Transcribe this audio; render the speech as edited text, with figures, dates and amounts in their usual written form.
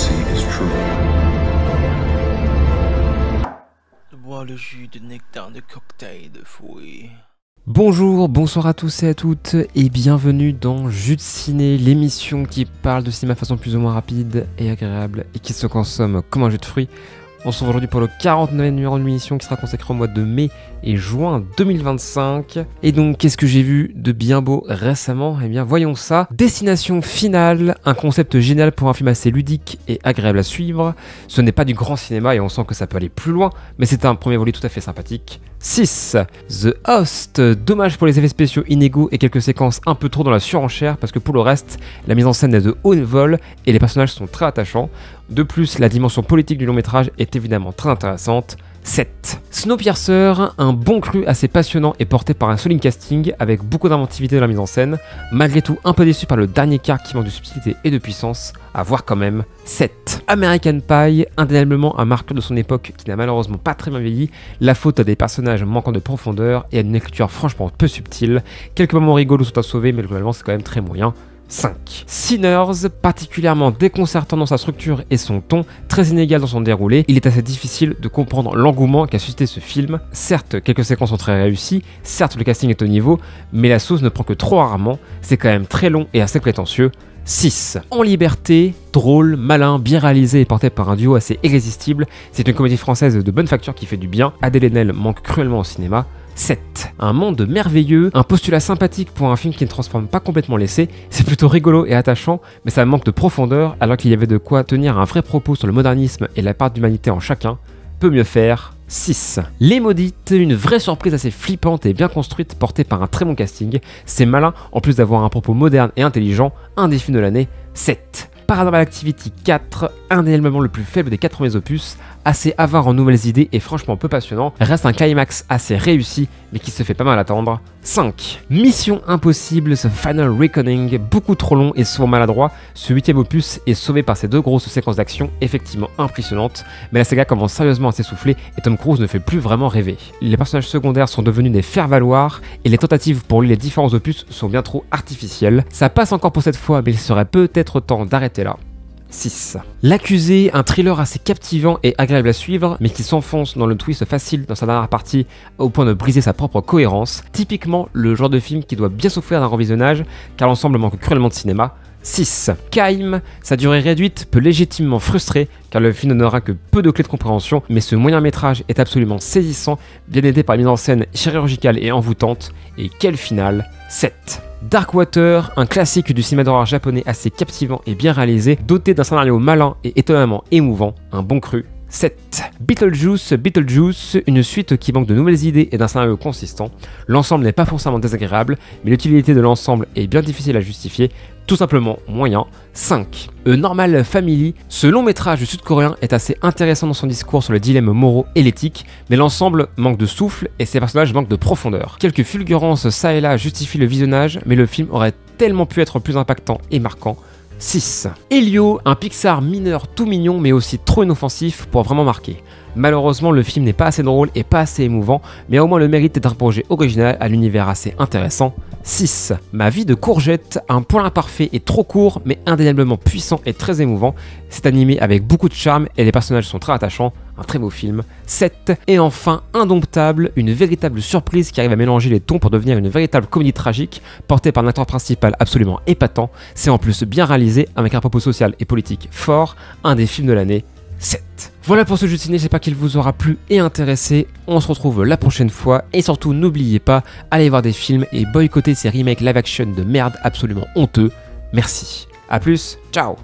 prophecy is true. Bois le jus de nectar de cocktail de fruits. Bonjour, bonsoir à tous et à toutes et bienvenue dans Jus de Ciné, l'émission qui parle de cinéma de façon plus ou moins rapide et agréable et qui se consomme comme un jus de fruits. On se retrouve aujourd'hui pour le 49e numéro de l'émission qui sera consacré au mois de mai et juin 2025. Et donc, qu'est-ce que j'ai vu de bien beau récemment? Eh bien, voyons ça. Destination finale, un concept génial pour un film assez ludique et agréable à suivre. Ce n'est pas du grand cinéma et on sent que ça peut aller plus loin, mais c'est un premier volet tout à fait sympathique. 6. The Host, dommage pour les effets spéciaux inégaux et quelques séquences un peu trop dans la surenchère parce que pour le reste, la mise en scène est de haut vol et les personnages sont très attachants. De plus, la dimension politique du long métrage est évidemment très intéressante. 7. Snowpiercer, un bon cru assez passionnant et porté par un solide casting avec beaucoup d'inventivité dans la mise en scène, malgré tout un peu déçu par le dernier quart qui manque de subtilité et de puissance, à voir quand même. 7. American Pie, indéniablement un marqueur de son époque qui n'a malheureusement pas très bien vieilli, la faute à des personnages manquant de profondeur et à une écriture franchement peu subtile, quelques moments rigolos sont à sauver mais globalement c'est quand même très moyen. 5. Sinners, particulièrement déconcertant dans sa structure et son ton, très inégal dans son déroulé, il est assez difficile de comprendre l'engouement qu'a suscité ce film. Certes, quelques séquences sont très réussies, certes le casting est au niveau, mais la sauce ne prend que trop rarement, c'est quand même très long et assez prétentieux. 6. En liberté, drôle, malin, bien réalisé et porté par un duo assez irrésistible, c'est une comédie française de bonne facture qui fait du bien, Adèle Haenel manque cruellement au cinéma. 7. Un monde merveilleux, un postulat sympathique pour un film qui ne transforme pas complètement l'essai, c'est plutôt rigolo et attachant, mais ça manque de profondeur alors qu'il y avait de quoi tenir un vrai propos sur le modernisme et la part d'humanité en chacun. Peut mieux faire. 6. Les Maudites, une vraie surprise assez flippante et bien construite portée par un très bon casting, c'est malin en plus d'avoir un propos moderne et intelligent, un des films de l'année. 7. Paranormal Activity 4, indéniablement le plus faible des 4 premiers opus, assez avare en nouvelles idées et franchement peu passionnant, reste un climax assez réussi mais qui se fait pas mal attendre. 5. Mission Impossible, ce Final Reckoning, beaucoup trop long et souvent maladroit, ce 8ème opus est sauvé par ces deux grosses séquences d'action effectivement impressionnantes, mais la saga commence sérieusement à s'essouffler et Tom Cruise ne fait plus vraiment rêver. Les personnages secondaires sont devenus des faire-valoir et les tentatives pour lier les différents opus sont bien trop artificielles. Ça passe encore pour cette fois mais il serait peut-être temps d'arrêter là. 6. L'accusé, un thriller assez captivant et agréable à suivre, mais qui s'enfonce dans le twist facile dans sa dernière partie au point de briser sa propre cohérence. Typiquement le genre de film qui doit bien souffrir d'un revisionnage, car l'ensemble manque cruellement de cinéma. 6. Kaim, sa durée réduite peut légitimement frustrer, car le film n'aura que peu de clés de compréhension, mais ce moyen métrage est absolument saisissant, bien aidé par une mise en scène chirurgicale et envoûtante. Et quel final. 7. Darkwater, un classique du cinéma d'horreur japonais assez captivant et bien réalisé, doté d'un scénario malin et étonnamment émouvant, un bon cru. 7. Beetlejuice, une suite qui manque de nouvelles idées et d'un scénario consistant. L'ensemble n'est pas forcément désagréable, mais l'utilité de l'ensemble est bien difficile à justifier, tout simplement moyen. 5. A Normal Family, ce long métrage sud-coréen est assez intéressant dans son discours sur les dilemmes moraux et l'éthique, mais l'ensemble manque de souffle et ses personnages manquent de profondeur. Quelques fulgurances ça et là justifient le visionnage, mais le film aurait tellement pu être plus impactant et marquant. 6. Elio, un Pixar mineur tout mignon mais aussi trop inoffensif pour vraiment marquer. Malheureusement, le film n'est pas assez drôle et pas assez émouvant, mais a au moins le mérite d'être un projet original à l'univers assez intéressant. 6. Ma vie de courgette, un poil imparfait et trop court, mais indéniablement puissant et très émouvant. C'est animé avec beaucoup de charme et les personnages sont très attachants. Un très beau film. 7. Et enfin, Indomptable, une véritable surprise qui arrive à mélanger les tons pour devenir une véritable comédie tragique, portée par un acteur principal absolument épatant. C'est en plus bien réalisé, avec un propos social et politique fort, un des films de l'année. 7. Voilà pour ce jeu de ciné, j'espère qu'il vous aura plu et intéressé. On se retrouve la prochaine fois et surtout n'oubliez pas, allez voir des films et boycotter ces remakes live action de merde absolument honteux. Merci. A plus, ciao.